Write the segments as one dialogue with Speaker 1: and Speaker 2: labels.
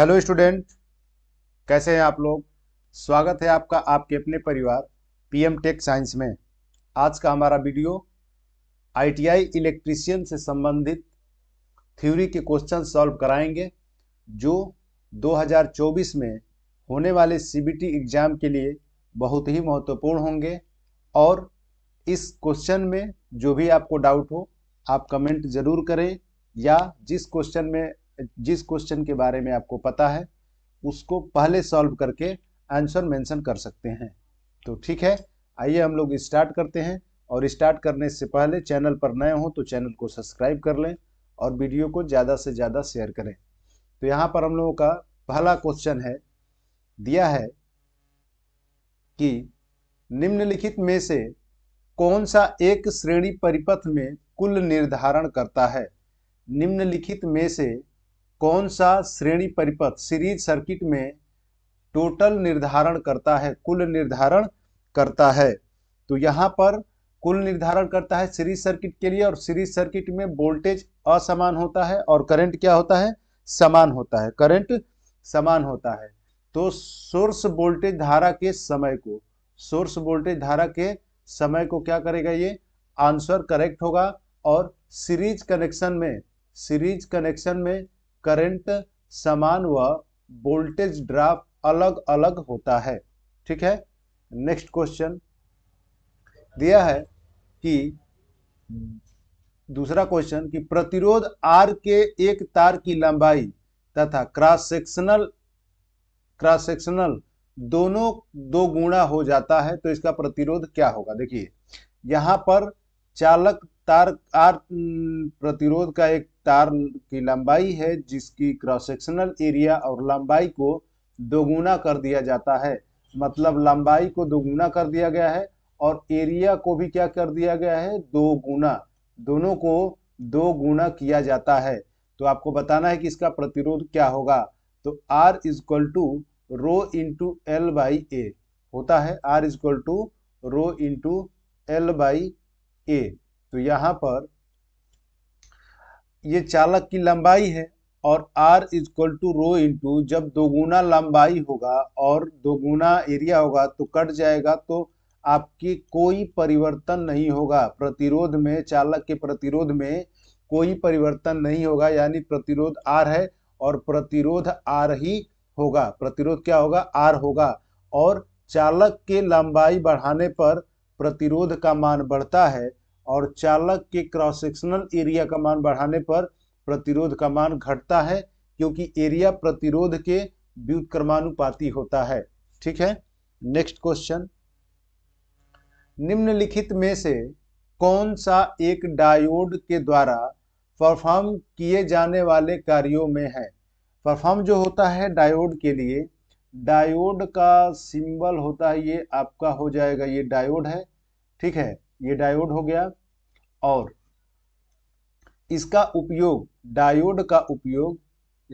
Speaker 1: Hello student, कैसे हैं आप लोग। स्वागत है आपका आपके अपने परिवार पीएम टेक साइंस में। आज का हमारा वीडियो आईटीआई इलेक्ट्रीशियन से संबंधित थ्योरी के क्वेश्चन सॉल्व कराएंगे जो 2024 में होने वाले सीबीटी एग्जाम के लिए बहुत ही महत्वपूर्ण होंगे। और इस क्वेश्चन में जो भी आपको डाउट हो आप कमेंट जरूर करें, या जिस क्वेश्चन के बारे में आपको पता है उसको पहले सॉल्व करके आंसर मेंशन कर सकते हैं। तो ठीक है, आइए हम लोग स्टार्ट करते हैं। और स्टार्ट करने से पहले चैनल पर नए हो तो चैनल को सब्सक्राइब कर लें और वीडियो को ज़्यादा से ज़्यादा शेयर करें। तो यहाँ पर हम लोगों का पहला क्वेश्चन है, दिया है कि निम्नलिखित में से कौन सा एक श्रेणी परिपथ में कुल निर्धारण करता है। निम्नलिखित में से कौन सा श्रेणी परिपथ सीरीज सर्किट में टोटल निर्धारण करता है, कुल निर्धारण करता है। तो यहाँ पर कुल निर्धारण करता है सीरीज सर्किट के लिए, और सीरीज सर्किट में वोल्टेज असमान होता है और करंट क्या होता है, समान होता है, करंट समान होता है। तो सोर्स वोल्टेज धारा के समय को क्या करेगा, ये आंसर करेक्ट होगा। और सीरीज कनेक्शन में करंट समान व वोल्टेज ड्रॉप अलग अलग होता है। ठीक है, नेक्स्ट क्वेश्चन दिया है कि दूसरा क्वेश्चन कि प्रतिरोध R के एक तार की लंबाई तथा क्रॉस सेक्शनल दोनों दो गुना हो जाता है तो इसका प्रतिरोध क्या होगा। देखिए यहाँ पर चालक तार R प्रतिरोध का एक तार की लंबाई है जिसकी क्रॉस सेक्शनल एरिया और लंबाई को दोगुना कर दिया जाता है। मतलब लंबाई को दोगुना कर दिया गया है और एरिया को भी क्या कर दिया गया है, दो गुना, दोनों को दो गुना किया जाता है। तो आपको बताना है कि इसका प्रतिरोध क्या होगा। तो R equal to rho into L by A होता है, R equal to rho into L by A. तो यहाँ पर ये चालक की लंबाई है और R equal to rho into, जब दोगुना लंबाई होगा और दोगुना एरिया होगा तो कट जाएगा, तो आपकी कोई परिवर्तन नहीं होगा प्रतिरोध में, चालक के प्रतिरोध में कोई परिवर्तन नहीं होगा। यानी प्रतिरोध R है और प्रतिरोध R ही होगा, प्रतिरोध क्या होगा, R होगा। और चालक के लंबाई बढ़ाने पर प्रतिरोध का मान बढ़ता है और चालक के क्रॉस सेक्शनल एरिया का मान बढ़ाने पर प्रतिरोध का मान घटता है, क्योंकि एरिया प्रतिरोध के व्युत्क्रमानुपाती होता है। ठीक है, नेक्स्ट क्वेश्चन, निम्नलिखित में से कौन सा एक डायोड के द्वारा परफॉर्म किए जाने वाले कार्यों में है। परफॉर्म जो होता है डायोड के लिए, डायोड का सिंबल होता है, ये आपका हो जाएगा, ये डायोड है। ठीक है, ये डायोड हो गया। और इसका उपयोग,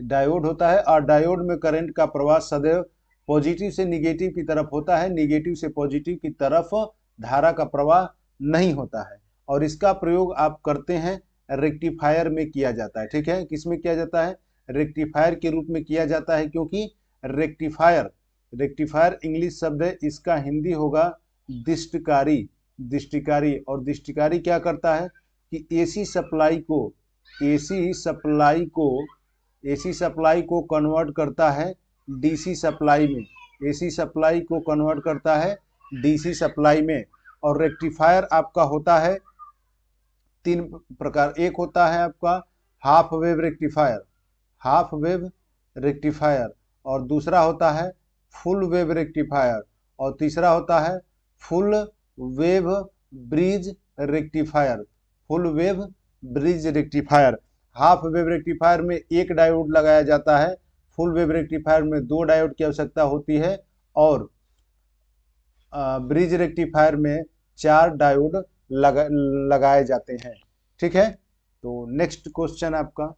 Speaker 1: डायोड होता है और डायोड में करंट का प्रवाह सदैव पॉजिटिव से निगेटिव की तरफ होता है, निगेटिव से पॉजिटिव की तरफ धारा का प्रवाह नहीं होता है। और इसका प्रयोग आप करते हैं रेक्टिफायर में किया जाता है। ठीक है, किसमें किया जाता है, रेक्टिफायर के रूप में किया जाता है, क्योंकि रेक्टिफायर इंग्लिश शब्द है, इसका हिंदी होगा दिष्टिकारी। और दिष्टिकारी क्या करता है कि एसी सप्लाई को कन्वर्ट करता है डीसी सप्लाई में, एसी सप्लाई को कन्वर्ट करता है डीसी सप्लाई में। और रेक्टिफायर आपका होता है तीन प्रकार, एक होता है आपका हाफ वेव रेक्टिफायर, और दूसरा होता है फुल वेव रेक्टिफायर, और तीसरा होता है full wave bridge rectifier. Half wave rectifier में एक डायोड लगाया जाता है, फुल वेव रेक्टिफायर में दो डायोड की आवश्यकता होती है, और ब्रिज रेक्टिफायर में चार डायोड लगाए जाते हैं। ठीक है, तो नेक्स्ट क्वेश्चन आपका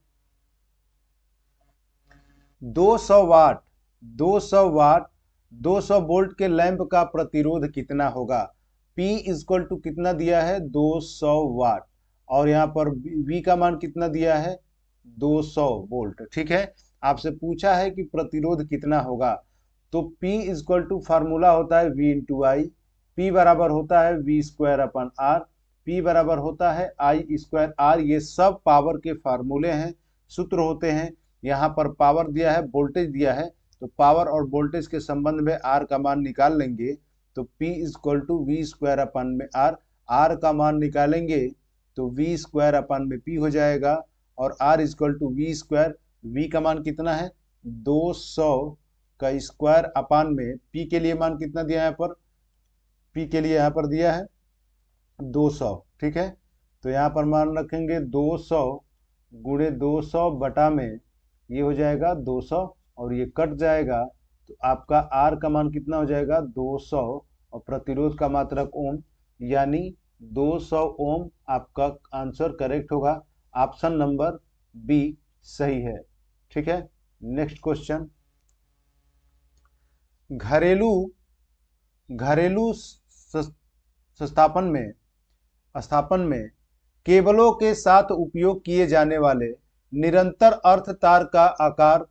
Speaker 1: 200 वोल्ट के लैंप का प्रतिरोध कितना होगा। P इक्वल टू कितना दिया है, 200 वाट, और यहाँ पर V का मान कितना दिया है, 200 वोल्ट। ठीक है, आपसे पूछा है कि प्रतिरोध कितना होगा, तो P इक्वल टू फार्मूला होता है V इंटू आई, P बराबर होता है V स्क्वायर अपन R, P बराबर होता है I स्क्वायर R। ये सब पावर के फार्मूले हैं, सूत्र होते हैं। यहाँ पर पावर दिया है, वोल्टेज दिया है, तो पावर और वोल्टेज के संबंध में R का मान निकाल लेंगे, तो P equal to V square अपन में R का मान निकालेंगे तो V स्क्वायर अपन में P हो जाएगा, और R equal to V square, V का मान कितना है 200 का स्क्वायर अपान में P के लिए मान कितना दिया है यहाँ पर, P के लिए यहाँ पर दिया है 200, ठीक है। तो यहाँ पर मान रखेंगे 200 गुणे 200 बटा में ये हो जाएगा 200 और ये कट जाएगा, तो आपका R का मान कितना हो जाएगा 200 और प्रतिरोध का मात्रक ओम, यानी 200 ओम आपका आंसर करेक्ट होगा। ऑप्शन नंबर बी सही है, ठीक है। नेक्स्ट क्वेश्चन, घरेलू स्थापन में केबलों के साथ उपयोग किए जाने वाले निरंतर अर्थ तार का आकार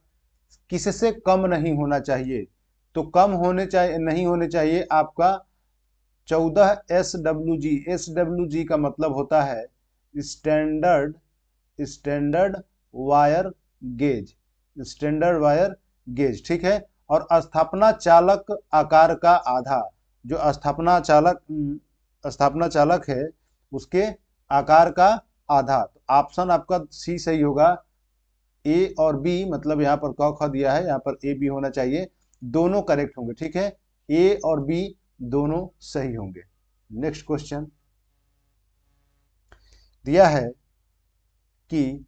Speaker 1: किससे कम नहीं होना चाहिए, तो कम नहीं होने चाहिए आपका 14 SWG। SWG का मतलब होता है standard wire gauge, standard wire gauge, ठीक है। और स्थापना चालक आकार का आधा, जो स्थापना चालक है उसके आकार का आधा, तो ऑप्शन आपका सी सही होगा। ए और बी, मतलब यहाँ पर क ख दिया है, यहाँ पर ए बी होना चाहिए, दोनों करेक्ट होंगे, ठीक है। ए और बी दोनों सही होंगे। नेक्स्ट क्वेश्चन दिया है कि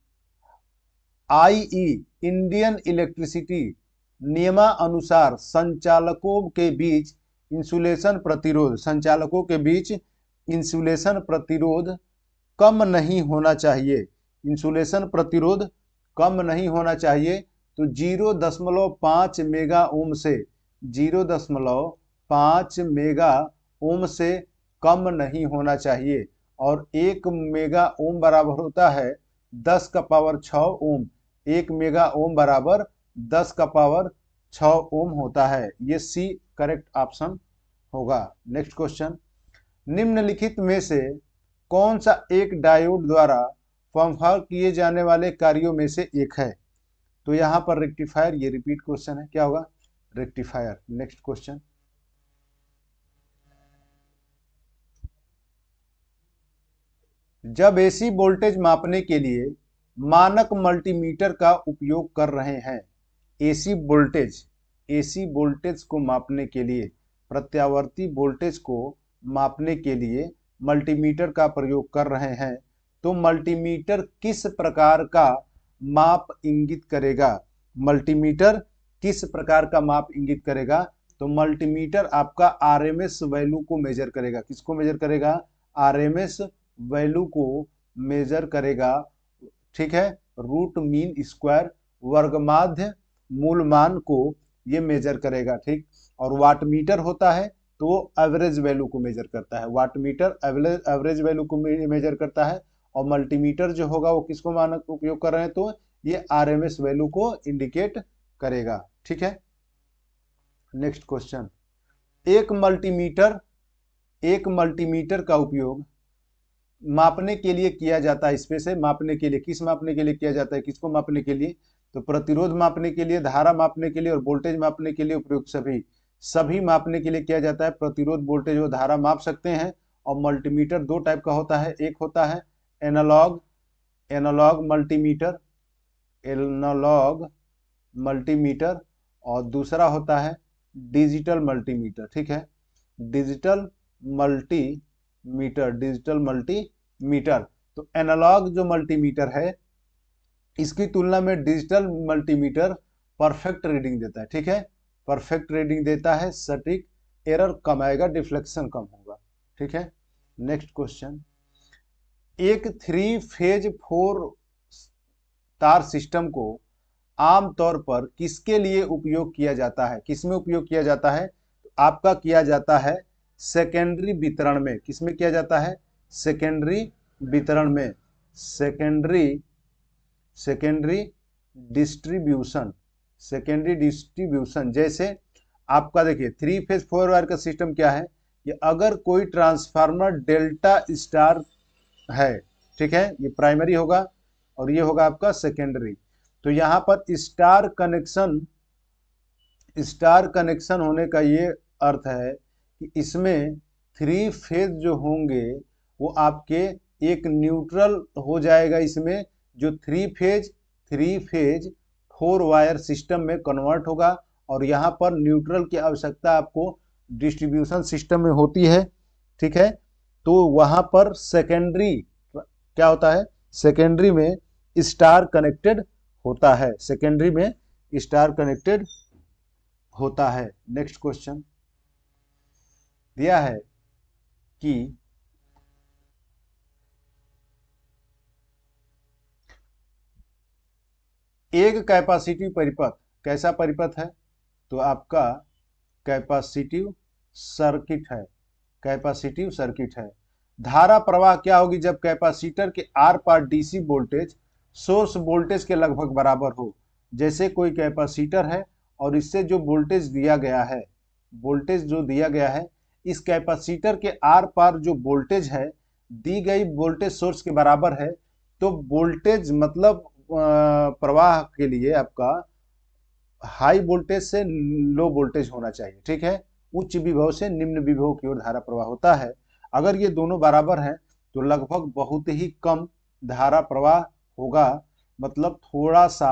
Speaker 1: आईई इंडियन इलेक्ट्रिसिटी नियमानुसार संचालकों के बीच इंसुलेशन प्रतिरोध कम नहीं होना चाहिए, इंसुलेशन प्रतिरोध कम नहीं होना चाहिए, तो 0.5 मेगा ओम से 0.5 मेगा ओम से कम नहीं होना चाहिए। और 1 मेगा ओम बराबर होता है 10 का पावर 6 ओम, 1 मेगा ओम बराबर 10 का पावर 6 ओम होता है। ये सी करेक्ट ऑप्शन होगा। नेक्स्ट क्वेश्चन, निम्नलिखित में से कौन सा एक डायोड द्वारा परफॉर्म किए जाने वाले कार्यों में से एक है, तो यहाँ पर रेक्टिफायर, ये रिपीट क्वेश्चन है, क्या होगा रेक्टिफायर। नेक्स्ट क्वेश्चन, जब एसी वोल्टेज मापने के लिए मानक मल्टीमीटर का उपयोग कर रहे हैं, एसी वोल्टेज को मापने के लिए, प्रत्यावर्ती वोल्टेज को मापने के लिए मल्टीमीटर का प्रयोग कर रहे हैं, तो मल्टीमीटर किस प्रकार का माप इंगित करेगा, मल्टीमीटर किस प्रकार का माप इंगित करेगा, तो मल्टीमीटर आपका आरएमएस वैल्यू को मेजर करेगा। किसको मेजर करेगा, आरएमएस वैल्यू को मेजर करेगा, ठीक है। रूट मीन स्क्वायर वर्गमाध्य मूल मान को ये मेजर करेगा, ठीक। और वाटमीटर होता है तो वो एवरेज वैल्यू को मेजर करता है, वाटमीटर एवरेज वैल्यू को मेजर करता है, और मल्टीमीटर जो होगा वो किसको मानक उपयोग कर रहे हैं, तो ये आरएमएस वैल्यू को इंडिकेट करेगा, ठीक है। नेक्स्ट क्वेश्चन, एक मल्टीमीटर का उपयोग मापने के लिए किया जाता है, इसमें से मापने के लिए, किस मापने के लिए किया जाता है, किसको मापने के लिए, तो प्रतिरोध मापने के लिए, धारा मापने के लिए और वोल्टेज मापने के लिए उपयुक्त सभी मापने के लिए किया जाता है। प्रतिरोध, वोल्टेज और धारा माप सकते हैं। और मल्टीमीटर दो टाइप का होता है, एक होता है एनालॉग मल्टीमीटर और दूसरा होता है डिजिटल मल्टीमीटर, ठीक है। डिजिटल मल्टीमीटर, तो एनालॉग जो मल्टीमीटर है इसकी तुलना में डिजिटल मल्टीमीटर परफेक्ट रीडिंग देता है, ठीक है, परफेक्ट रीडिंग देता है, सटीक, एरर कम आएगा, डिफ्लेक्शन कम होगा, ठीक है। नेक्स्ट क्वेश्चन, एक 3 फेज 4 तार सिस्टम को आमतौर पर किसके लिए उपयोग किया जाता है, किसमें उपयोग किया जाता है, तो आपका किया जाता है सेकेंडरी वितरण में। किसमें किया जाता है, सेकेंडरी वितरण में, सेकेंडरी डिस्ट्रीब्यूशन, सेकेंडरी डिस्ट्रीब्यूशन। जैसे आपका देखिए 3 फेज 4 वायर का सिस्टम क्या है कि अगर कोई ट्रांसफार्मर डेल्टा स्टार है, ठीक है, ये प्राइमरी होगा और ये होगा आपका सेकेंडरी। तो यहाँ पर स्टार कनेक्शन होने का ये अर्थ है कि इसमें 3 फेज जो होंगे वो आपके एक न्यूट्रल हो जाएगा, इसमें जो 3 फेज 4 वायर सिस्टम में कन्वर्ट होगा। और यहाँ पर न्यूट्रल की आवश्यकता आपको डिस्ट्रीब्यूशन सिस्टम में होती है, ठीक है। तो वहाँ पर सेकेंडरी क्या होता है, सेकेंडरी में स्टार कनेक्टेड होता है, सेकेंडरी में स्टार कनेक्टेड होता है। नेक्स्ट क्वेश्चन दिया है कि एक कैपेसिटिव परिपथ कैसा परिपथ है, तो आपका कैपेसिटिव सर्किट है, कैपेसिटिव सर्किट है। धारा प्रवाह क्या होगी जब कैपेसिटर के आर पार डीसी वोल्टेज सोर्स वोल्टेज के लगभग बराबर हो। जैसे कोई कैपेसिटर है और इससे जो वोल्टेज दिया गया है, वोल्टेज जो दिया गया है, इस कैपेसिटर के आर पार जो वोल्टेज है दी गई वोल्टेज सोर्स के बराबर है, तो वोल्टेज मतलब प्रवाह के लिए आपका हाई वोल्टेज से लो वोल्टेज होना चाहिए, ठीक है। उच्च विभव से निम्न विभव की ओर धारा प्रवाह होता है। अगर ये दोनों बराबर हैं तो लगभग बहुत ही कम धारा प्रवाह होगा, मतलब थोड़ा सा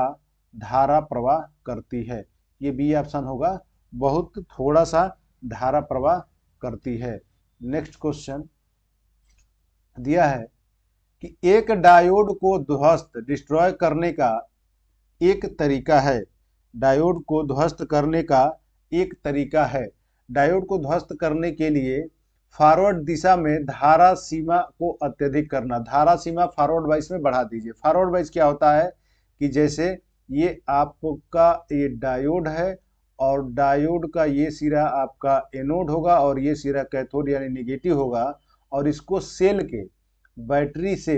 Speaker 1: धारा प्रवाह करती है। ये बी ऑप्शन होगा, बहुत थोड़ा सा धारा प्रवाह करती है। नेक्स्ट क्वेश्चन दिया है कि एक डायोड को ध्वस्त डिस्ट्रॉय करने का एक तरीका है, डायोड को ध्वस्त करने का एक तरीका है। डायोड को ध्वस्त करने के लिए फॉरवर्ड दिशा में धारा सीमा को अत्यधिक करना, धारा सीमा फॉरवर्ड वाइज में बढ़ा दीजिए। फॉरवर्ड वाइज क्या होता है कि जैसे ये आपका ये डायोड है और डायोड का ये सिरा आपका एनोड होगा और ये सिरा कैथोड यानी निगेटिव होगा, और इसको सेल के बैटरी से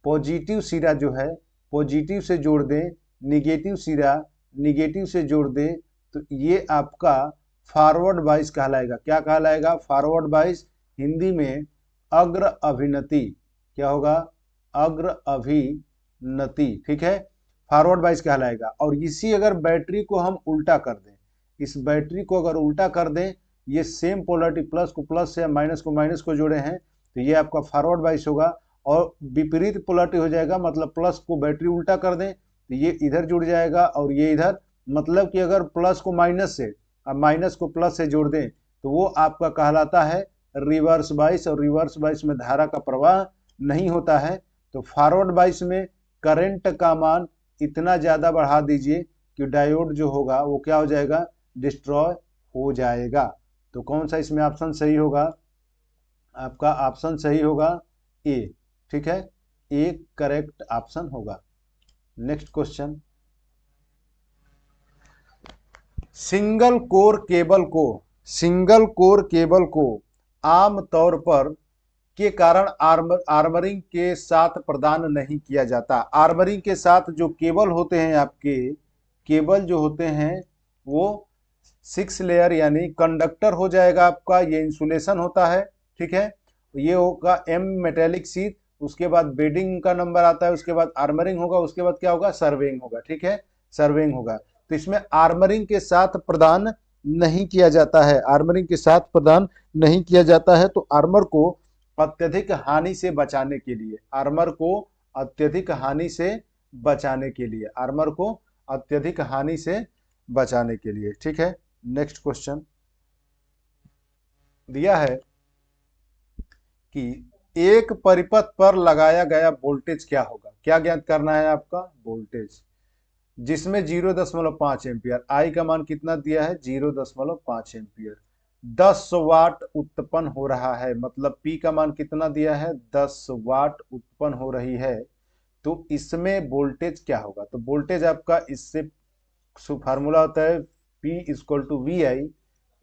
Speaker 1: पॉजिटिव सिरा जो है पॉजिटिव से जोड़ दें, निगेटिव सिरा निगेटिव से जोड़ दें, तो ये आपका फॉरवर्ड बाइस कहलाएगा। क्या कहलाएगा? फॉरवर्ड बाइस। हिंदी में अग्र अभिनति। क्या होगा? अग्र अभिनति, ठीक है, फॉरवर्ड बाइस कहलाएगा। और इसी अगर बैटरी को हम उल्टा कर दें, इस बैटरी को अगर उल्टा कर दें, ये सेम पोलरिटी प्लस को प्लस से माइनस को माइनस को जोड़े हैं, तो ये आपका फॉरवर्ड बाइस होगा। और विपरीत पोलरिटी हो जाएगा, मतलब प्लस को बैटरी उल्टा कर दें तो ये इधर जुड़ जाएगा और ये इधर, मतलब कि अगर प्लस को माइनस से और माइनस को प्लस से जोड़ दें तो वो आपका कहलाता है रिवर्स बाइस। और रिवर्स बाइस में धारा का प्रवाह नहीं होता है। तो फॉरवर्ड बाइस में करंट का मान इतना ज़्यादा बढ़ा दीजिए कि डायोड जो होगा वो क्या हो जाएगा? डिस्ट्रॉय हो जाएगा। तो कौन सा इसमें ऑप्शन सही होगा? आपका ऑप्शन सही होगा ए, ठीक है, ए करेक्ट ऑप्शन होगा। Next question, single core cable को आम तौर पर के कारण आर्मरिंग के साथ प्रदान नहीं किया जाता। आर्मरिंग के साथ जो केबल होते हैं, आपके केबल जो होते हैं वो 6 लेयर यानी कंडक्टर हो जाएगा आपका, ये इंसुलेशन होता है, ठीक है। ये होगा एम मेटेलिक शीट, उसके बाद बेडिंग का नंबर आता है, उसके बाद आर्मरिंग होगा, उसके बाद क्या होगा? सर्वेइंग होगा, ठीक है, सर्वेइंग होगा। तो इसमें आर्मरिंग के साथ प्रदान नहीं किया जाता है, आर्मरिंग के साथ प्रदान नहीं किया जाता है। तो आर्मर को अत्यधिक हानि से बचाने के लिए, आर्मर को अत्यधिक हानि से बचाने के लिए, आर्मर को अत्यधिक हानि से बचाने के लिए, ठीक है। नेक्स्ट क्वेश्चन दिया है कि एक परिपथ पर लगाया गया वोल्टेज क्या होगा। क्या ज्ञात करना है आपका? वोल्टेज, जिसमें 0.5 एम्पियर, आई का मान कितना दिया है? 0.5 एम्पियर, 10 वाट उत्पन्न हो रहा है, मतलब P का मान कितना दिया है? 10 वाट उत्पन्न हो रही है। तो इसमें वोल्टेज क्या होगा? तो वोल्टेज आपका इससे फार्मूला होता है P = VI।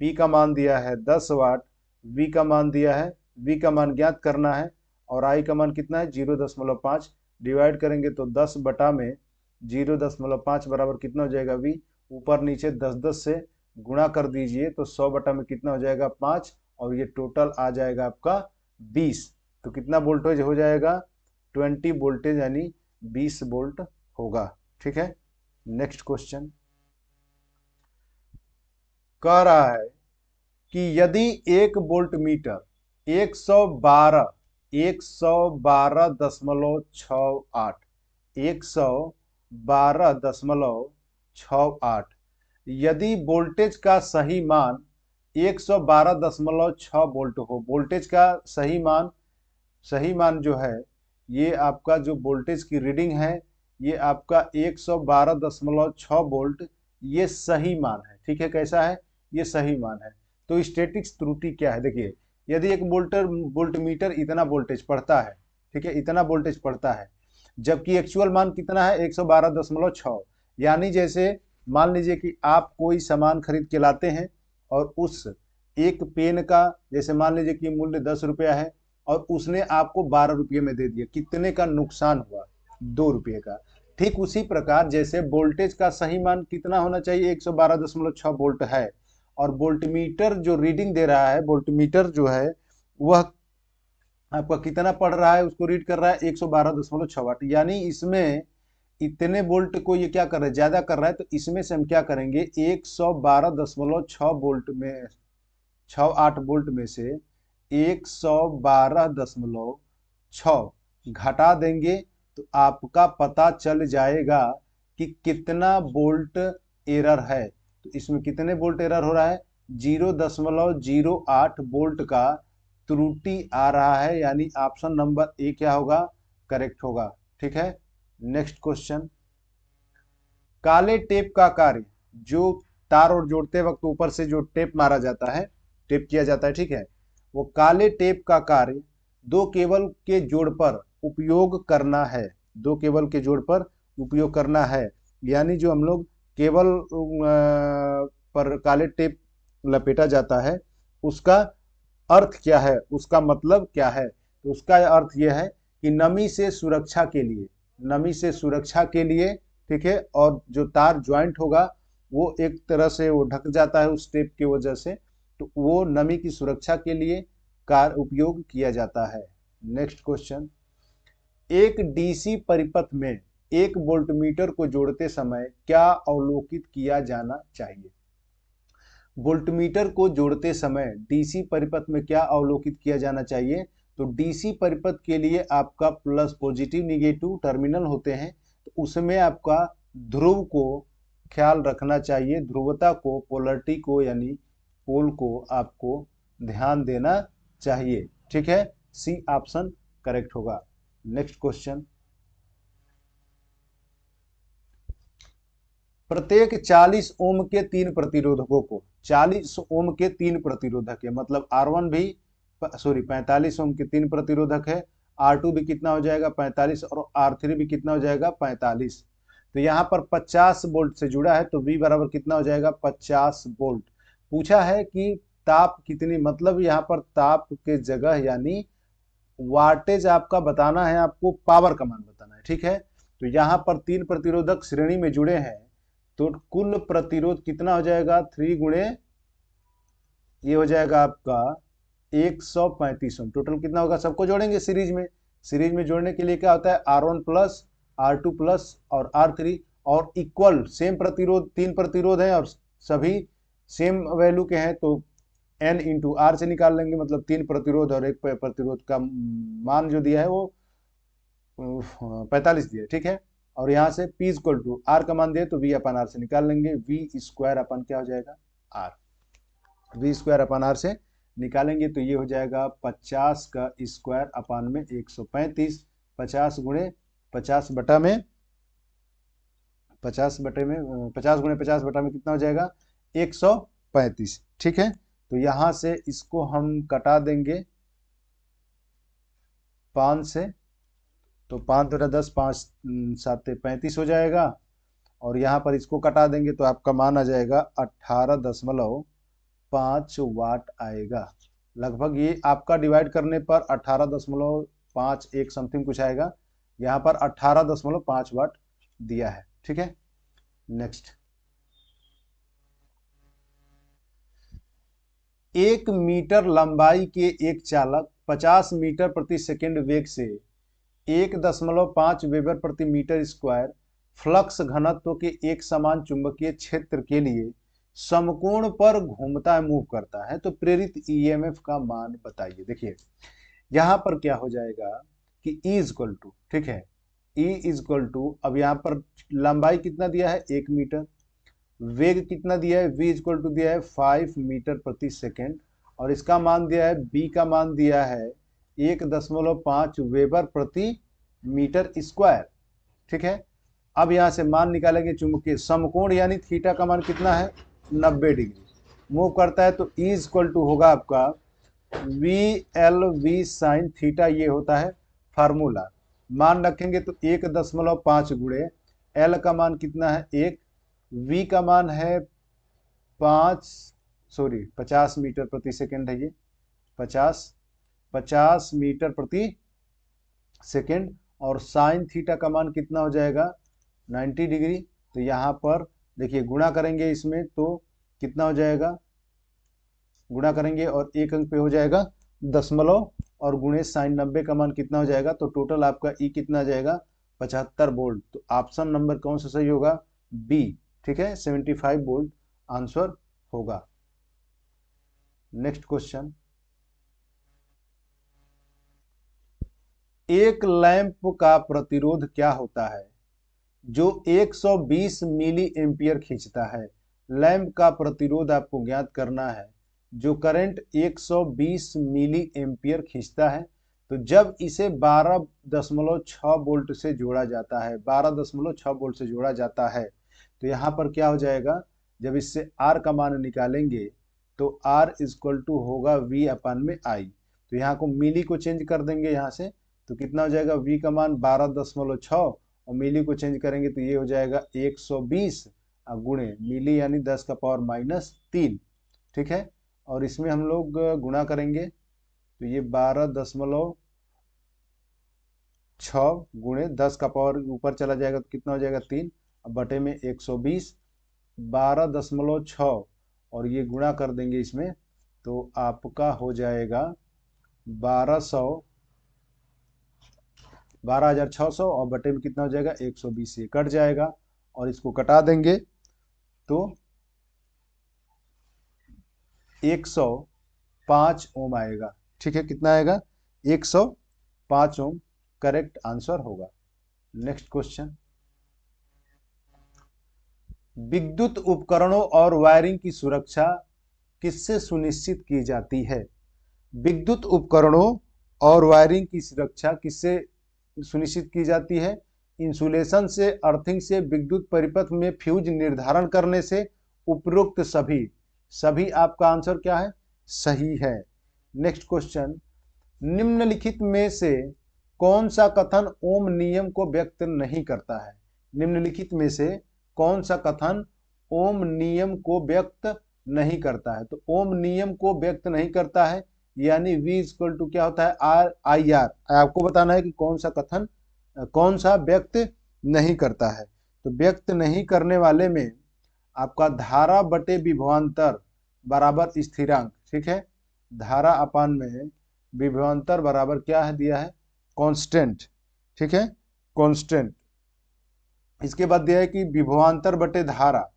Speaker 1: P का मान दिया है 10 वाट, V का मान दिया है, V का मान ज्ञात करना है, और I का मान कितना है? 0.5। डिवाइड करेंगे तो 10 बटा में 0.5 बराबर कितना हो जाएगा v, ऊपर नीचे 10 से गुणा कर दीजिए तो 100 बटा में कितना हो जाएगा 5, और ये टोटल आ जाएगा आपका 20। तो कितना वोल्टेज हो जाएगा 20 वोल्टेज, यानी 20 वोल्ट होगा। ठीक है, नेक्स्ट क्वेश्चन कह रहा है कि यदि एक वोल्ट मीटर 112.112.68 यदि वोल्टेज का सही मान 112.6 वोल्ट हो, वोल्टेज का सही मान जो है, ये आपका जो वोल्टेज की रीडिंग है ये आपका 112.6 वोल्ट, ये सही मान है। ठीक है, कैसा है, ये सही मान है। तो स्टैटिक्स त्रुटि क्या है, देखिए यदि एक वोल्ट मीटर इतना वोल्टेज पढ़ता है, ठीक है, इतना वोल्टेज पढ़ता है, जबकि एक्चुअल मान कितना है 112.6, यानी जैसे मान लीजिए कि आप कोई सामान खरीद के लाते हैं और उस एक पेन का जैसे मान लीजिए कि मूल्य 10 रुपया है और उसने आपको 12 रुपये में दे दिया, कितने का नुकसान हुआ, 2 रुपये का। ठीक उसी प्रकार जैसे वोल्टेज का सही मान कितना होना चाहिए 112.6 वोल्ट है, और वोल्टमीटर जो रीडिंग दे रहा है, वोल्टमीटर जो है वह आपका कितना पढ़ रहा है, उसको रीड कर रहा है 112.6 वाट, यानी इसमें इतने वोल्ट को ये क्या कर रहा है, ज्यादा कर रहा है। तो इसमें से हम क्या करेंगे 112.6 वोल्ट में 68 वोल्ट में से 112.6 घटा देंगे तो आपका पता चल जाएगा कि कितना वोल्ट एरर है। तो इसमें कितने वोल्ट एरर हो रहा है, 0.08 वोल्ट का त्रुटि आ रहा है, यानी ऑप्शन नंबर ए क्या होगा, करेक्ट होगा। ठीक है, नेक्स्ट क्वेश्चन, काले टेप का कार्य, जो तार और जोड़ते वक्त ऊपर से जो टेप मारा जाता है, टेप किया जाता है, ठीक है, वो काले टेप का कार्य दो केबल के जोड़ पर उपयोग करना है, दो केबल के जोड़ पर उपयोग करना है। यानी जो हम लोग केबल पर काले टेप लपेटा जाता है उसका अर्थ क्या है, उसका मतलब क्या है। तो उसका अर्थ यह है कि नमी से सुरक्षा के लिए, नमी से सुरक्षा के लिए, ठीक है, और जो तार ज्वाइंट होगा वो एक तरह से वो ढक जाता है उस टेप की वजह से, तो वो नमी की सुरक्षा के लिए कार उपयोग किया जाता है। नेक्स्ट क्वेश्चन, एक डीसी परिपथ में एक वोल्टमीटर को जोड़ते समय क्या अवलोकित किया जाना चाहिए। वोल्टमीटर को जोड़ते समय डीसी परिपथ में क्या अवलोकित किया जाना चाहिए। तो डीसी परिपथ के लिए आपका प्लस पॉजिटिव निगेटिव टर्मिनल होते हैं, तो उसमें आपका ध्रुव को ख्याल रखना चाहिए, ध्रुवता को, पोलरिटी को, यानी पोल को आपको ध्यान देना चाहिए। ठीक है, सी ऑप्शन करेक्ट होगा। नेक्स्ट क्वेश्चन, प्रत्येक 40 ओम के 3 प्रतिरोधकों को, 40 ओम के 3 प्रतिरोधक है, मतलब R1 भी 45 ओम के 3 प्रतिरोधक है, R2 भी कितना हो जाएगा 45, और R3 भी कितना हो जाएगा 45। तो यहाँ पर 50 वोल्ट से जुड़ा है, तो V बराबर कितना हो जाएगा 50 वोल्ट। पूछा है कि ताप कितनी, मतलब यहाँ पर ताप के जगह यानी वाटेज आपका बताना है, आपको पावर का मान बताना है। ठीक है, तो यहाँ पर 3 प्रतिरोधक श्रेणी में जुड़े हैं, तो कुल प्रतिरोध कितना हो जाएगा 3 गुणे ये हो जाएगा आपका 135 ओम। टोटल कितना होगा, सबको जोड़ेंगे सीरीज में, सीरीज में जोड़ने के लिए क्या होता है R1 प्लस R2 प्लस और R3, और इक्वल सेम प्रतिरोध, 3 प्रतिरोध हैं और सभी सेम वैल्यू के हैं, तो N इंटू R से निकाल लेंगे, मतलब 3 प्रतिरोध और एक प्रतिरोध का मान जो दिया है वो 45 दिया है। ठीक है, और यहाँ से P इक्वल टू R का मान दिया तो V अपन R से निकाल लेंगे, V स्क्वायर अपन क्या हो जाएगा R, V स्क्वायर अपन R से निकालेंगे तो ये हो जाएगा 50 का स्क्वायर अपान में 135, 50 गुणे 50 बटा में 50 बटे में 50 गुणे 50 बटा में कितना हो जाएगा 135। ठीक है, तो यहां से इसको हम कटा देंगे 5 से, तो 5 बटा 10, 5 7 35 हो जाएगा, और यहाँ पर इसको कटा देंगे तो आपका मान आ जाएगा 18.5 वाट आएगा लगभग। ये आपका डिवाइड करने पर 18.51 समथिंग कुछ आएगा, यहाँ पर 18.5 वाट दिया है। ठीक है। नेक्स्ट, 1 मीटर लंबाई के एक चालक 50 मीटर प्रति सेकंड वेग से 1.5 वेबर प्रति मीटर स्क्वायर फ्लक्स घनत्व के एक समान चुंबकीय क्षेत्र के लिए समकोण पर घूमता है, मूव करता है, तो प्रेरित ईएमएफ का मान बताइए। देखिए यहां पर क्या हो जाएगा कि E इक्वल टू, ठीक है, E इक्वल टू, अब यहां पर लंबाई कितना दिया है 1 मीटर, वेग कितना दिया है V इक्वल टू दिया है 5 मीटर प्रति सेकेंड, और इसका मान दिया है B का मान दिया है 1.5 वेबर प्रति मीटर स्क्वायर, ठीक है। अब यहां से मान निकालेंगे चुंबकीय समकोण यानी थीटा का मान कितना है 90 डिग्री मूव करता है, तो E इक्वल टू होगा आपका VL साइन थीटा, ये होता है फार्मूला। मान रखेंगे तो 1.5 गुणे L का मान कितना है 1, V का मान है 50 मीटर प्रति सेकेंड है, ये 50 मीटर प्रति सेकेंड, और साइन थीटा का मान कितना हो जाएगा 90 डिग्री। तो यहाँ पर देखिए गुणा करेंगे इसमें तो कितना हो जाएगा, गुणा करेंगे और एक अंक पे हो जाएगा दशमलव, और गुणे साइन 90 का मान कितना हो जाएगा, तो टोटल आपका E कितना आ जाएगा 75 वोल्ट। तो ऑप्शन नंबर कौन सा सही होगा, बी, ठीक है, 75 वोल्ट आंसर होगा। नेक्स्ट क्वेश्चन, एक लैंप का प्रतिरोध क्या होता है जो 120 मिली एम्पियर खींचता है। लैंप का प्रतिरोध आपको ज्ञात करना है जो करंट 120 मिली एम्पियर खींचता है। तो जब इसे 12.6 वोल्ट से जोड़ा जाता है, 12.6 वोल्ट से जोड़ा जाता है, तो यहाँ पर क्या हो जाएगा, जब इससे R का मान निकालेंगे तो R इक्वल टू होगा V अपन में I। तो यहाँ को मिली को चेंज कर देंगे यहाँ से, तो कितना हो जाएगा V का मान 12.6 और मिली को चेंज करेंगे तो ये हो जाएगा 120 गुणे मिली यानी 10 का पावर -3, ठीक है। और इसमें हम लोग गुणा करेंगे तो ये 12.6 गुणे 10 का पावर ऊपर चला जाएगा तो कितना हो जाएगा 3, अब बटे में 120, 12.6 और ये गुणा कर देंगे इसमें तो आपका हो जाएगा 12,600 और बटे में कितना हो जाएगा 120, ये कट जाएगा और इसको कटा देंगे तो 105 ओम आएगा, ठीक है। कितना आएगा 105 ओम, करेक्ट आंसर होगा। नेक्स्ट क्वेश्चन, विद्युत उपकरणों और वायरिंग की सुरक्षा किससे सुनिश्चित की जाती है। विद्युत उपकरणों और वायरिंग की सुरक्षा किससे सुनिश्चित की जाती है, इंसुलेशन से, अर्थिंग से, विद्युत परिपथ में फ्यूज निर्धारण करने से, उपरोक्त सभी आपका आंसर क्या है, सही है। नेक्स्ट क्वेश्चन, निम्नलिखित में से कौन सा कथन ओम नियम को व्यक्त नहीं करता है। निम्नलिखित में से कौन सा कथन ओम नियम को व्यक्त नहीं करता है, तो ओम नियम को व्यक्त नहीं करता है यानी V इक्वल टू क्या होता है RIR। आपको बताना है कि कौन सा कथन कौन सा व्यक्त नहीं करता है, तो व्यक्त नहीं करने वाले में आपका धारा बटे विभवांतर बराबर स्थिरांक, ठीक है। धारा अपान में विभवांतर बराबर क्या है दिया है कांस्टेंट, ठीक है, कांस्टेंट। इसके बाद दिया है कि विभवांतर बटे धारा,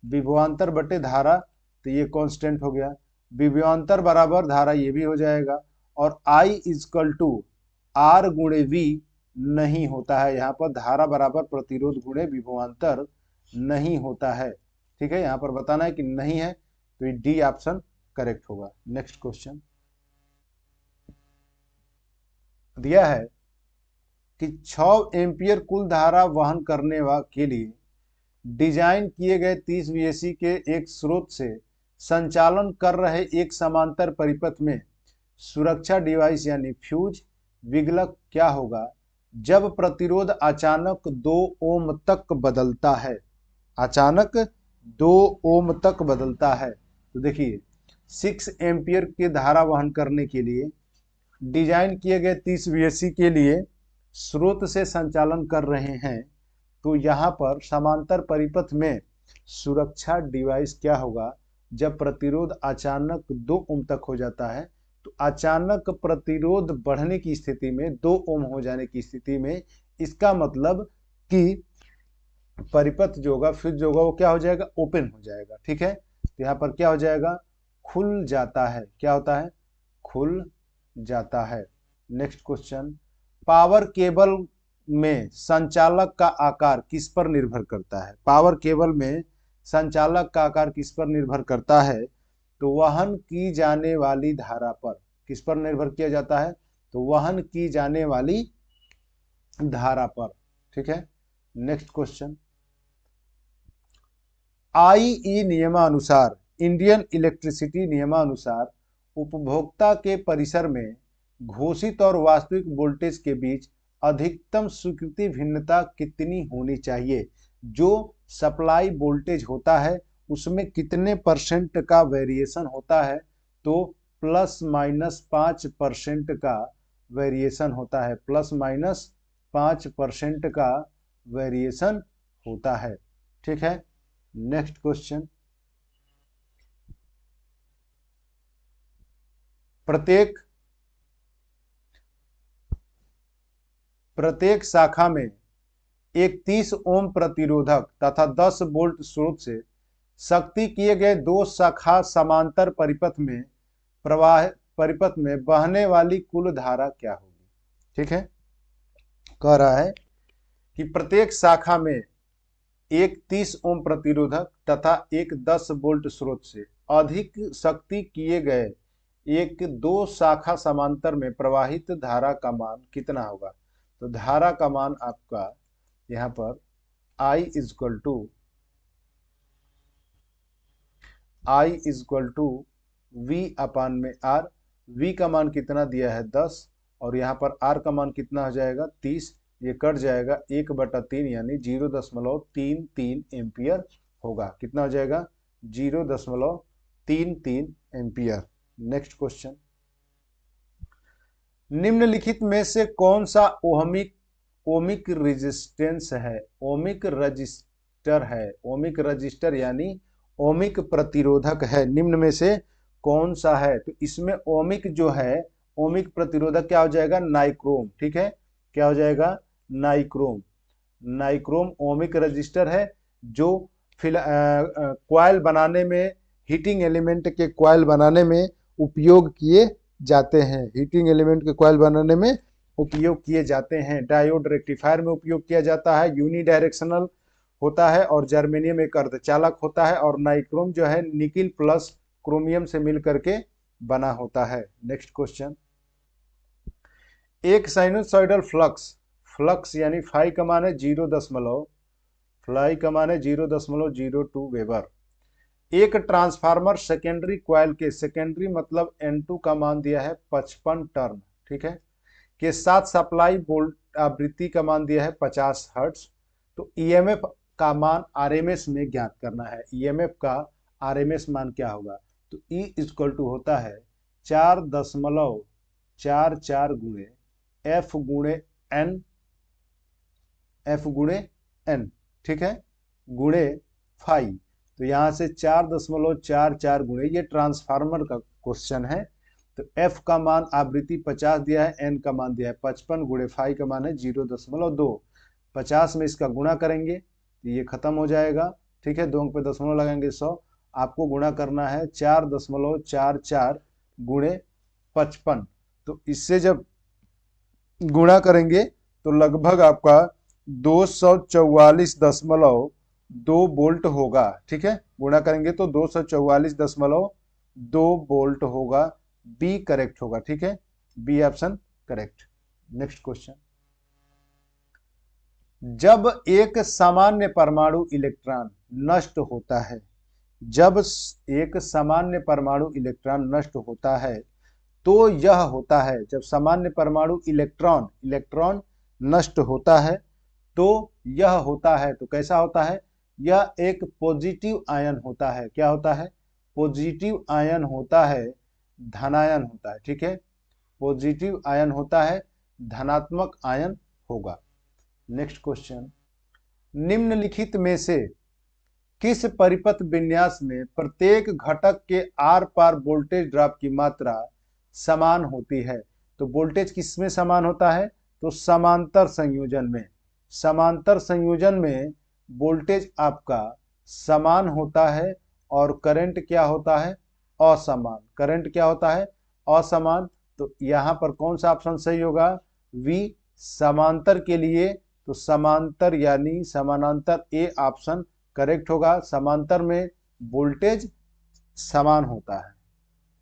Speaker 1: विभवांतर बटे धारा, तो ये कांस्टेंट हो गया। विभवांतर बराबर धारा, ये भी हो जाएगा। और I इक्वल टू R गुणे V नहीं होता है, यहाँ पर धारा बराबर प्रतिरोध गुणे विभवांतर नहीं होता है, ठीक है। यहाँ पर बताना है कि नहीं है, तो ये डी ऑप्शन करेक्ट होगा। नेक्स्ट क्वेश्चन दिया है कि 6 एम्पियर कुल धारा वहन करने के लिए डिजाइन किए गए 30 VAC के एक स्रोत से संचालन कर रहे एक समांतर परिपथ में सुरक्षा डिवाइस यानी फ्यूज विगलक क्या होगा जब प्रतिरोध अचानक 2 ओम तक बदलता है। अचानक 2 ओम तक बदलता है, तो देखिए 6 एम्पियर के धारा वहन करने के लिए डिजाइन किए गए 30 VAC के लिए स्रोत से संचालन कर रहे हैं, तो यहाँ पर समांतर परिपथ में सुरक्षा डिवाइस क्या होगा? जब प्रतिरोध अचानक 2 ओम तक हो जाता है, तो अचानक प्रतिरोध बढ़ने की स्थिति में 2 ओम हो जाने की स्थिति में इसका मतलब कि परिपथ जो होगा, फ्यूज जो होगा, वो क्या हो जाएगा? ओपन हो जाएगा। ठीक है, तो यहाँ पर क्या हो जाएगा? खुल जाता है। क्या होता है? खुल जाता है। नेक्स्ट क्वेश्चन, पावर केबल में संचालक का आकार किस पर निर्भर करता है? पावर केबल में संचालक का आकार किस पर निर्भर करता है? तो वहन की जाने वाली धारा पर। किस पर निर्भर किया जाता है? तो वहन की जाने वाली धारा पर। ठीक है, नेक्स्ट क्वेश्चन, आईई नियमानुसार, इंडियन इलेक्ट्रिसिटी नियमानुसार उपभोक्ता के परिसर में घोषित और वास्तविक वोल्टेज के बीच अधिकतम स्वीकृति भिन्नता कितनी होनी चाहिए? जो सप्लाई वोल्टेज होता है उसमें कितने परसेंट का वेरिएशन होता है? तो ±5% का वेरिएशन होता है। ±5% का वेरिएशन होता है। ठीक है, नेक्स्ट क्वेश्चन, प्रत्येक शाखा में एक 30 ओम प्रतिरोधक तथा 10 वोल्ट स्रोत से शक्ति किए गए 2 शाखा समांतर परिपथ में बहने वाली कुल धारा क्या होगी? ठीक है, कह रहा है कि प्रत्येक शाखा में एक 30 ओम प्रतिरोधक तथा एक 10 वोल्ट स्रोत से अधिक शक्ति किए गए एक 2 शाखा समांतर में प्रवाहित धारा का मान कितना होगा? तो धारा का मान आपका यहाँ पर I इक्वल टू V अपान में R। V का मान कितना दिया है? 10, और यहाँ पर R का मान कितना हो जाएगा? 30। ये कट जाएगा 1/3 यानी 0.33 एम्पियर होगा। कितना हो जाएगा? 0.33 एम्पियर। नेक्स्ट क्वेश्चन, निम्नलिखित में से कौन सा ओमिक रेजिस्टेंस है? ओमिक रजिस्टर है। ओमिक रजिस्टर यानी ओमिक प्रतिरोधक है। निम्न में से कौन सा है? तो इसमें ओमिक जो है, ओमिक प्रतिरोधक क्या हो जाएगा? नाइक्रोम। ठीक है, क्या हो जाएगा? नाइक्रोम। नाइक्रोम ओमिक रजिस्टर है जो कॉइल बनाने में, हीटिंग एलिमेंट के कॉइल बनाने में उपयोग किए जाते हैं। हीटिंग एलिमेंट के कॉइल बनाने में उपयोग किए जाते हैं। डायोड रेक्टिफायर में उपयोग किया जाता है। यूनिडायरेक्शनल होता है और जर्मेनियम एक अर्धचालक होता है। और नाइक्रोम जो है निकिल प्लस क्रोमियम से मिल करके बना होता है। नेक्स्ट क्वेश्चन, एक साइनोसॉइडल फ्लक्स यानी फाई का मान है 0.02 वेबर। एक ट्रांसफार्मर सेकेंडरी कॉइल के, सेकेंडरी मतलब N2 का मान दिया है 55 टर्न, ठीक है, के साथ सप्लाई वोल्ट आवृत्ति का मान दिया है 50 हर्ट्ज। तो ईएमएफ का मान आरएमएस में ज्ञात करना है। ईएमएफ का आरएमएस मान क्या होगा? तो E इक्वल टू होता है 4.44 गुणे F गुणे N, ठीक है, गुणे फाई। तो यहाँ से 4.44 गुणे, ये ट्रांसफार्मर का क्वेश्चन है। तो F का मान आवृत्ति 50 दिया है, N का मान दिया है 55 गुणे फाई का मान है 0.2। 50 में इसका गुणा करेंगे तो ये खत्म हो जाएगा। ठीक है, 2 पे दशमलव लगाएंगे 100। आपको गुणा करना है 4.44 गुणे 55। तो इससे जब गुणा करेंगे तो लगभग आपका 244.2 वोल्ट होगा। ठीक है, गुणा करेंगे तो 244.2 वोल्ट होगा। बी करेक्ट होगा। ठीक है, B option correct. Next question, जब एक सामान्य परमाणु इलेक्ट्रॉन नष्ट होता है, जब एक सामान्य परमाणु इलेक्ट्रॉन नष्ट होता है तो यह होता है, जब सामान्य परमाणु इलेक्ट्रॉन नष्ट होता है तो यह होता है, तो कैसा होता है? यह एक पॉजिटिव आयन होता है। क्या होता है? पॉजिटिव आयन होता है, धनायन होता है। ठीक है, पॉजिटिव आयन होता है, धनात्मक आयन होगा। नेक्स्ट क्वेश्चन, निम्नलिखित में से किस परिपथ विन्यास में प्रत्येक घटक के आर पार वोल्टेज ड्रॉप की मात्रा समान होती है? तो वोल्टेज किसमें समान होता है? तो समांतर संयोजन में। समांतर संयोजन में वोल्टेज आपका समान होता है और करंट क्या होता है? असमान। करंट क्या होता है? असमान। तो यहां पर कौन सा ऑप्शन सही होगा? वी, समांतर के लिए तो समांतर यानी समानांतर, ए ऑप्शन करेक्ट होगा। समांतर में वोल्टेज समान होता है।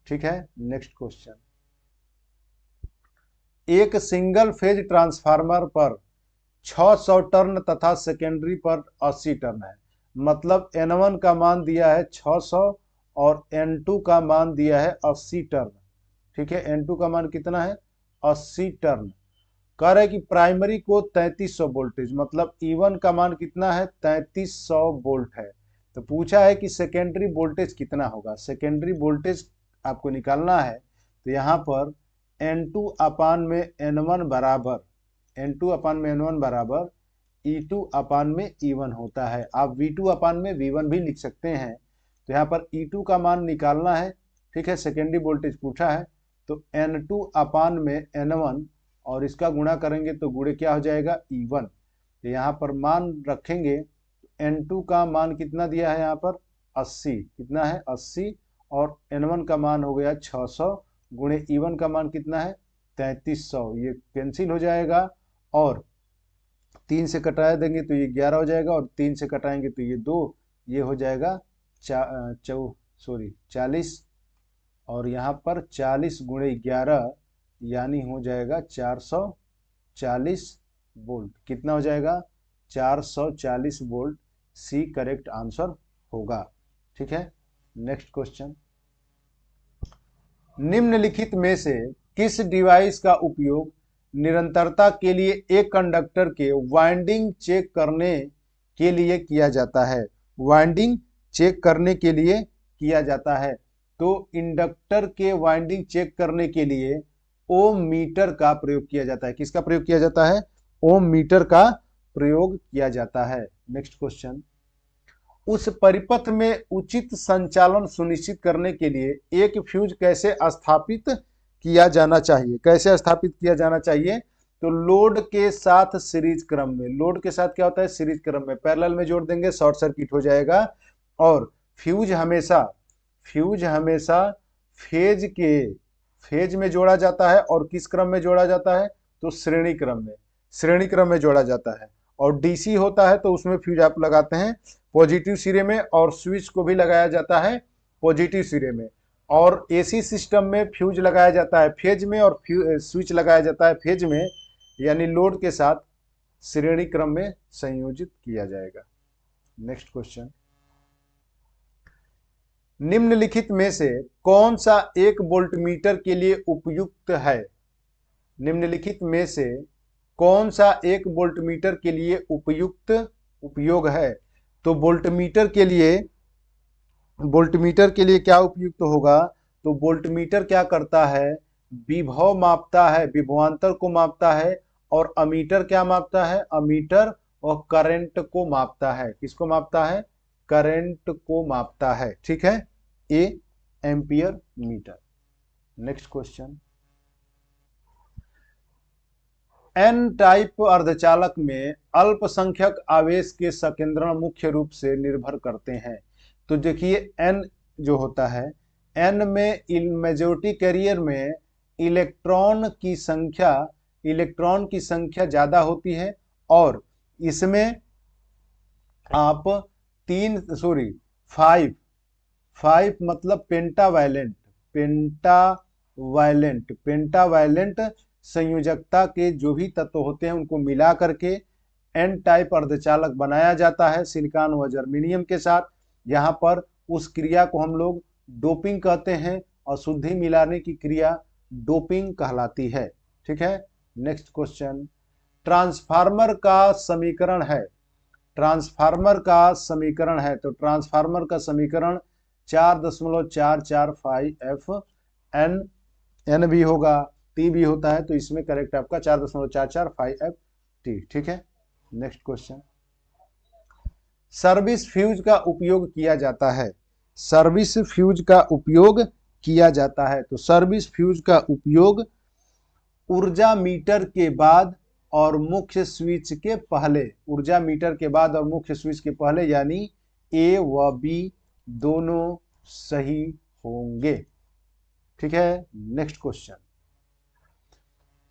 Speaker 1: ठीक है, नेक्स्ट क्वेश्चन। एक सिंगल फेज ट्रांसफार्मर पर 600 टर्न तथा सेकेंडरी पर 80 टर्न है। मतलब N1 का मान दिया है 600 और N2 का मान दिया है 80 टर्न। ठीक है, N2 का मान कितना है? 80 टर्न। कह रहे कि प्राइमरी को 3300 वोल्टेज, मतलब E1 का मान कितना है? 3300 वोल्ट है। तो पूछा है कि सेकेंडरी वोल्टेज कितना होगा। सेकेंडरी वोल्टेज आपको निकालना है। तो यहाँ पर N2 अपान में N1 बराबर, N2 अपान में N1 बराबर E2 अपान में E1 होता है। आप V2 अपान में V1 भी लिख सकते हैं। तो यहाँ पर E2 का मान निकालना है। ठीक है, सेकेंडरी वोल्टेज पूछा है। तो N2 अपान में N1 और इसका गुणा करेंगे तो गुणे क्या हो जाएगा? E1। तो यहाँ पर मान रखेंगे। N2 का मान कितना दिया है यहाँ पर? 80। कितना है? 80। और N1 का मान हो गया 600 गुणे E1 का मान कितना है? 3300। ये कैंसिल हो जाएगा और 3 से कटा देंगे तो ये 11 हो जाएगा और 3 से कटाएंगे तो ये 2, ये हो जाएगा 40। और यहाँ पर 40 गुणे 11 यानी हो जाएगा 440 वोल्ट। कितना हो जाएगा? 440 वोल्ट। सी करेक्ट आंसर होगा। ठीक है, नेक्स्ट क्वेश्चन। निम्नलिखित में से किस डिवाइस का उपयोग निरंतरता के लिए एक कंडक्टर के वाइंडिंग चेक करने के लिए किया जाता है? वाइंडिंग चेक करने के लिए किया जाता है। तो इंडक्टर के वाइंडिंग चेक करने के लिए ओम मीटर का प्रयोग किया जाता है। किसका प्रयोग किया जाता है? ओम मीटर का प्रयोग किया जाता है। Next question. उस परिपथ में उचित संचालन सुनिश्चित करने के लिए एक फ्यूज कैसे स्थापित किया जाना चाहिए? कैसे स्थापित किया जाना चाहिए? तो लोड के साथ सीरीज क्रम में। लोड के साथ क्या होता है? सीरीज क्रम में। पैरेलल में जोड़ देंगे, शॉर्ट सर्किट हो जाएगा। और फ्यूज हमेशा फेज में जोड़ा जाता है। और किस क्रम में जोड़ा जाता है? तो श्रेणी क्रम में जोड़ा जाता है। और डीसी होता है तो उसमें फ्यूज आप लगाते हैं पॉजिटिव सिरे में, और स्विच को भी लगाया जाता है पॉजिटिव सिरे में। और एसी सिस्टम में फ्यूज लगाया जाता है फेज में और स्विच लगाया जाता है फेज में, यानी लोड के साथ श्रेणी क्रम में संयोजित किया जाएगा। Next question. निम्नलिखित में से कौन सा एक वोल्टमीटर के लिए उपयुक्त है? निम्नलिखित में से कौन सा एक वोल्टमीटर के लिए उपयोग है? तो वोल्टमीटर के लिए क्या उपयुक्त होगा? तो वोल्टमीटर क्या करता है? विभव मापता है, विभवांतर को मापता है। और अमीटर क्या मापता है? अमीटर और करंट को मापता है। किसको मापता है? करंट को मापता है। ठीक है, A ampere meter. Next question. N type अर्धचालक में अल्पसंख्यक आवेश के संकेंद्रण मुख्य रूप से निर्भर करते हैं। तो देखिए एन जो होता है, एन में मेजॉरिटी कैरियर में इलेक्ट्रॉन की संख्या ज्यादा होती है। और इसमें आप 5 मतलब पेंटावायलेंट संयोजकता के जो भी तत्व होते हैं उनको मिला करके एन टाइप अर्धचालक बनाया जाता है सिलिकॉन व जर्मेनियम के साथ। यहाँ पर उस क्रिया को हम लोग डोपिंग कहते हैं और शुद्धि मिलाने की क्रिया डोपिंग कहलाती है। ठीक है, नेक्स्ट क्वेश्चन। ट्रांसफार्मर का समीकरण है तो ट्रांसफार्मर का समीकरण 4.445 एन भी होगा, टी भी होता है। तो इसमें करेक्ट आपका 4.445 टी। ठीक है, नेक्स्ट क्वेश्चन। सर्विस फ्यूज का उपयोग किया जाता है। सर्विस फ्यूज का उपयोग किया जाता है। तो सर्विस फ्यूज का उपयोग ऊर्जा मीटर के बाद और मुख्य स्विच के पहले, ऊर्जा मीटर के बाद और मुख्य स्विच के पहले, यानी ए व बी दोनों सही होंगे। ठीक है, नेक्स्ट क्वेश्चन।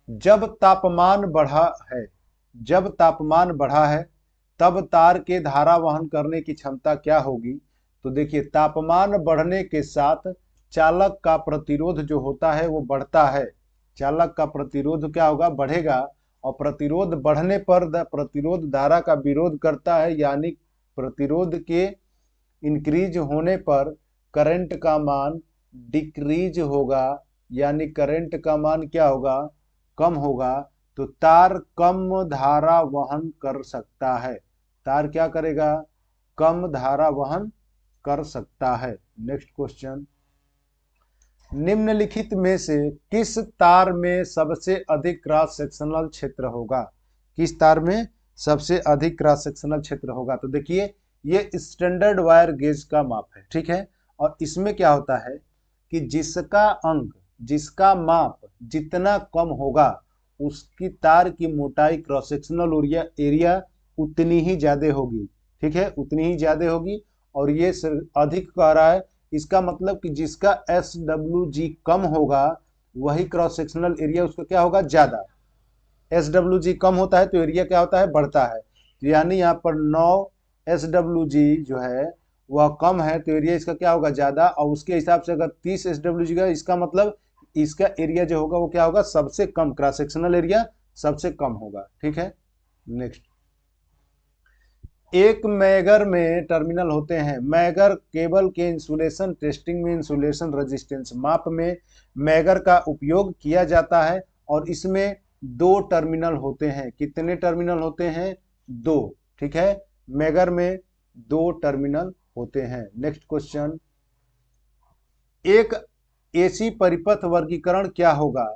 Speaker 1: जब तापमान बढ़ा है, जब तापमान बढ़ा है तब तार के धारा वहन करने की क्षमता क्या होगी? तो देखिए, तापमान बढ़ने के साथ चालक का प्रतिरोध जो होता है वो बढ़ता है। चालक का प्रतिरोध क्या होगा? बढ़ेगा। और प्रतिरोध बढ़ने पर प्रतिरोध धारा का विरोध करता है, यानी प्रतिरोध के इंक्रीज होने पर करंट का मान डिक्रीज होगा, यानी करंट का मान क्या होगा? कम होगा। तो तार कम धारा वहन कर सकता है। तार क्या करेगा? कम धारा वहन कर सकता है। Next question. निम्नलिखित में से किस तार में सबसे अधिक क्रॉस सेक्शनल क्षेत्र होगा? किस तार में सबसे अधिक क्रॉस सेक्शनल क्षेत्र होगा? तो देखिए, ये स्टैंडर्ड वायर गेज का माप है। ठीक है, और इसमें क्या होता है कि जिसका अंक, जिसका माप जितना कम होगा उसकी तार की मोटाई, क्रॉस सेक्शनल एरिया उतनी ही ज्यादा होगी। ठीक है, उतनी ही ज्यादा होगी। और ये अधिक कह रहा है, इसका मतलब कि जिसका SWG कम होगा वही क्रॉस सेक्शनल एरिया उसका क्या होगा? ज्यादा। SWG कम होता है तो एरिया क्या होता है? बढ़ता है। तो यानी यहाँ पर 9 SWG जो है वह कम है तो एरिया इसका क्या होगा? ज्यादा। और उसके हिसाब से अगर 30 SWG का, इसका मतलब इसका एरिया जो होगा वो क्या होगा? सबसे कम, क्रॉस सेक्शनल एरिया सबसे कम होगा। ठीक है, नेक्स्ट। एक मैगर में टर्मिनल होते हैं। मैगर केबल के इंसुलेशन टेस्टिंग में इंसुलेशन रेजिस्टेंस माप में मैगर का उपयोग किया जाता है और इसमें 2 टर्मिनल होते हैं। कितने टर्मिनल होते हैं? 2। ठीक है, मैगर में 2 टर्मिनल होते हैं। Next question. एक एसी परिपथ वर्गीकरण क्या होगा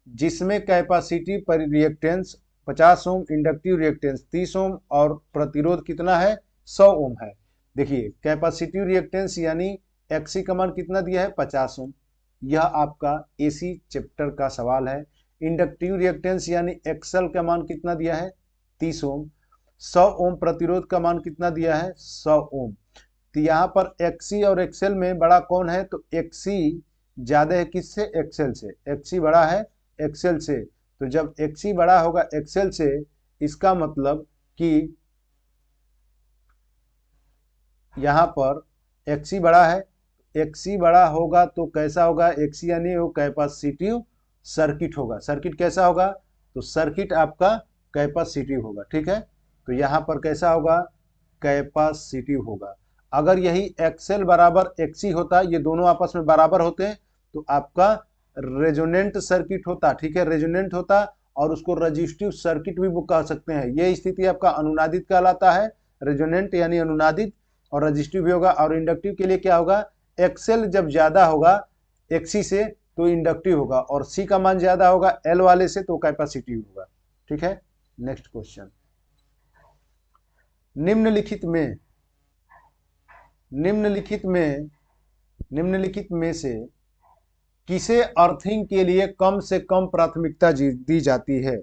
Speaker 1: जिसमें कैपेसिटिव रिएक्टेंस 50 ओम, इंडक्टिव रिएक्टेंस 30 ओम और प्रतिरोध कितना है? 100 ओम है। देखिए, कैपेसिटिव रिएक्टेंस यानी एक्सी का मान कितना दिया है? 50 ओम। यह आपका एसी चैप्टर का सवाल है। इंडक्टिव रिएक्टेंस यानी एक्सएल का मान कितना दिया है? 30 ओम। 100 ओम प्रतिरोध का मान कितना दिया है? 100 ओम। तो यहाँ पर एक्सी और एक्सएल में बड़ा कौन है? तो एक्सी ज्यादा है किससे? एक्सएल से। एक्सी बड़ा है एक्सएल से। तो जब एक्सी बड़ा होगा एक्सएल से, इसका मतलब कि यहां पर एक्सी बड़ा है, एक्सी बड़ा होगा तो कैसा होगा? एक्सी यानी वो कैपेसिटिव सर्किट होगा। सर्किट कैसा होगा? तो सर्किट आपका कैपेसिटिव होगा। ठीक है, तो यहां पर कैसा होगा? कैपेसिटिव होगा। अगर यही एक्सएल बराबर एक्सी होता, ये दोनों आपस में बराबर होते हैं, तो आपका रेजोनेंट सर्किट होता। ठीक है, रेजोनेंट होता और उसको रजिस्टिव सर्किट भी कह सकते हैं। ये स्थिति आपका अनुनादित कहलाता है। रेजोनेंट यानी अनुनादित और रजिस्टिव भी होगा। और इंडक्टिव के लिए क्या होगा? एक्सएल जब ज्यादा होगा एक्सी से तो इंडक्टिव होगा, और सी का मान ज्यादा होगा एल वाले से तो कैपेसिटिव होगा। ठीक है, नेक्स्ट क्वेश्चन। निम्नलिखित में से किसे अर्थिंग के लिए कम से कम प्राथमिकता दी जाती है?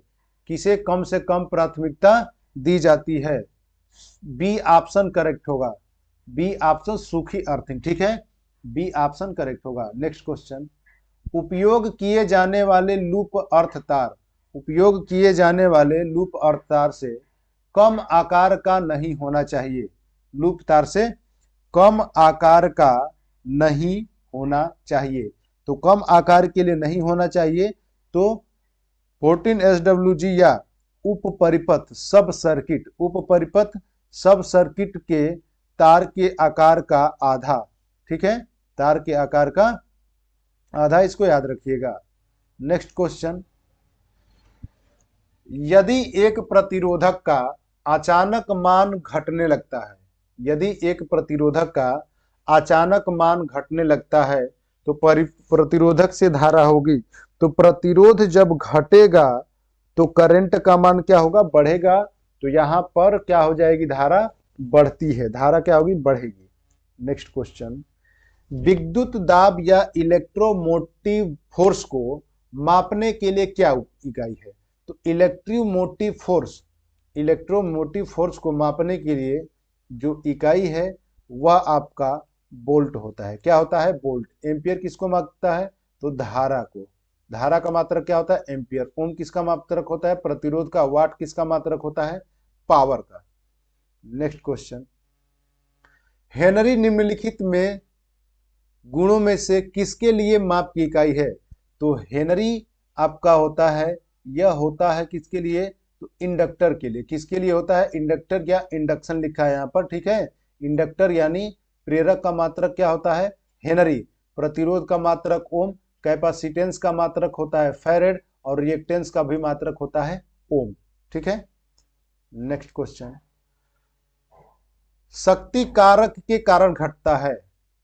Speaker 1: किसे कम से कम प्राथमिकता दी जाती है? बी ऑप्शन करेक्ट होगा। बी ऑप्शन सूखी अर्थिंग। ठीक है, बी ऑप्शन करेक्ट होगा। Next question. उपयोग किए जाने वाले लूप अर्थ तार, उपयोग किए जाने वाले लूप अर्थ तार से कम आकार का नहीं होना चाहिए। लूप तार से कम आकार का नहीं होना चाहिए। तो कम आकार के लिए नहीं होना चाहिए तो 14 SWG या उप परिपथ सब सर्किट, उप परिपथ सब सर्किट के तार के आकार का आधा। ठीक है, तार के आकार का आधा, इसको याद रखिएगा। Next question. यदि एक प्रतिरोधक का अचानक मान घटने लगता है, यदि एक प्रतिरोधक का अचानक मान घटने लगता है तो प्रतिरोधक से धारा होगी। तो प्रतिरोध जब घटेगा तो करंट का मान क्या होगा? बढ़ेगा। तो यहां पर क्या हो जाएगी? धारा बढ़ती है, धारा क्या होगी, बढ़ेगी। नेक्स्ट क्वेश्चन, विद्युत दाब या इलेक्ट्रोमोटिव फोर्स को मापने के लिए क्या इकाई है? तो इलेक्ट्रोमोटिव फोर्स को मापने के लिए जो इकाई है वह आपका वोल्ट होता है। क्या होता है? वोल्ट। एम्पियर किसको मापता है? तो धारा को। धारा का मात्रक क्या होता है? एम्पियर। ओम किसका मात्रक होता है? प्रतिरोध का। वाट किसका मात्रक होता है? पावर का। नेक्स्ट क्वेश्चन, हेनरी निम्नलिखित में गुणों में से किसके लिए माप की इकाई है? तो हेनरी आपका होता है, यह होता है किसके लिए? तो इंडक्टर के लिए। किसके लिए होता है? इंडक्टर या इंडक्शन लिखा है यहाँ पर, ठीक है। इंडक्टर यानी प्रेरक का मात्रक क्या होता है? हेनरी। प्रतिरोध का मात्रक ओम, कैपेसिटेंस का मात्रक होता है फैरेड, और रिएक्टेंस का भी मात्रक होता है ओम, ठीक है। नेक्स्ट क्वेश्चन, शक्ति कारक के कारण घटता है,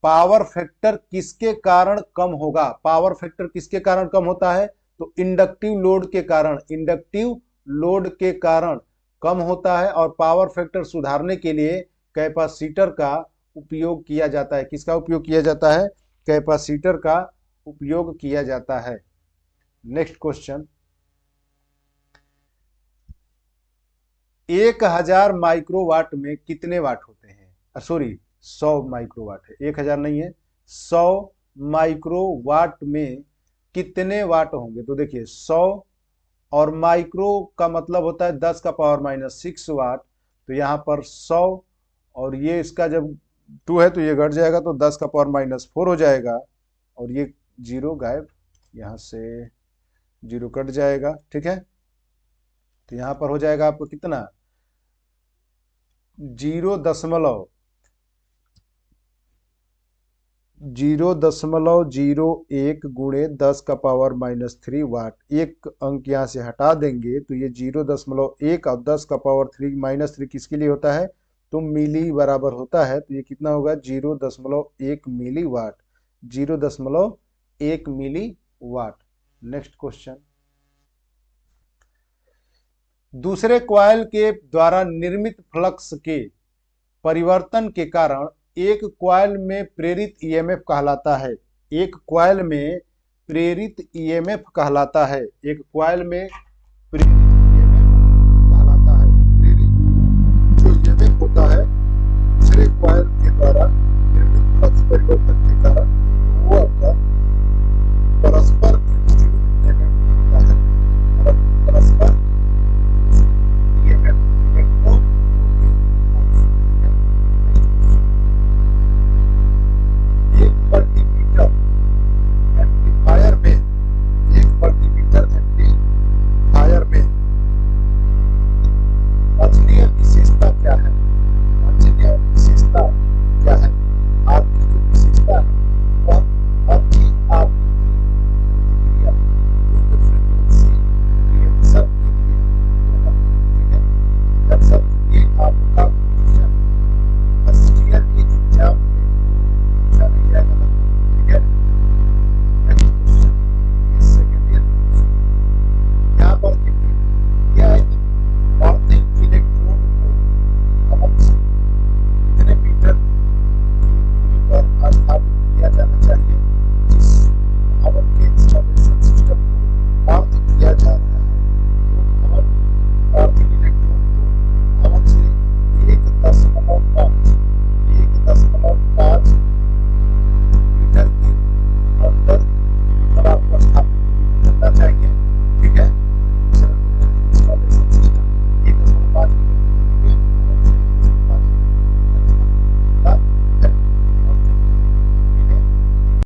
Speaker 1: पावर फैक्टर किसके कारण कम होगा? पावर फैक्टर किसके कारण कम होता है? तो इंडक्टिव लोड के कारण। इंडक्टिव लोड के कारण कम होता है, और पावर फैक्टर सुधारने के लिए कैपेसिटर का उपयोग किया जाता है। किसका उपयोग किया जाता है? कैपेसिटर का उपयोग किया जाता है। नेक्स्ट क्वेश्चन, 1000 माइक्रोवाट में कितने वाट होते हैं? सॉरी, 100 माइक्रोवाट है, 1000 नहीं है, 100 माइक्रोवाट में कितने वाट होंगे? तो देखिए 100 और माइक्रो का मतलब होता है 10 का पावर माइनस 6 वाट। तो यहाँ पर 100 और ये इसका जब 2 है तो ये घट जाएगा, तो 10 का पावर माइनस 4 हो जाएगा, और ये जीरो गायब, यहाँ से जीरो कट जाएगा, ठीक है। तो यहाँ पर हो जाएगा आपको कितना? 0.01 गुणे 10 का पावर माइनस 3 वाट। एक अंक यहाँ से हटा देंगे तो ये 0.1 और 10 का पावर 3 माइनस 3 किसके लिए होता है? तो मिली बराबर होता है। तो ये कितना होगा? 0.1 मिली वाट। 0.1 मिली वाट। नेक्स्ट क्वेश्चन, दूसरे कॉइल के द्वारा निर्मित फ्लक्स के परिवर्तन के कारण एक कॉइल में प्रेरित ईएमएफ कहलाता है। एक कॉइल में प्रेरित ईएमएफ कहलाता है। एक कॉइल में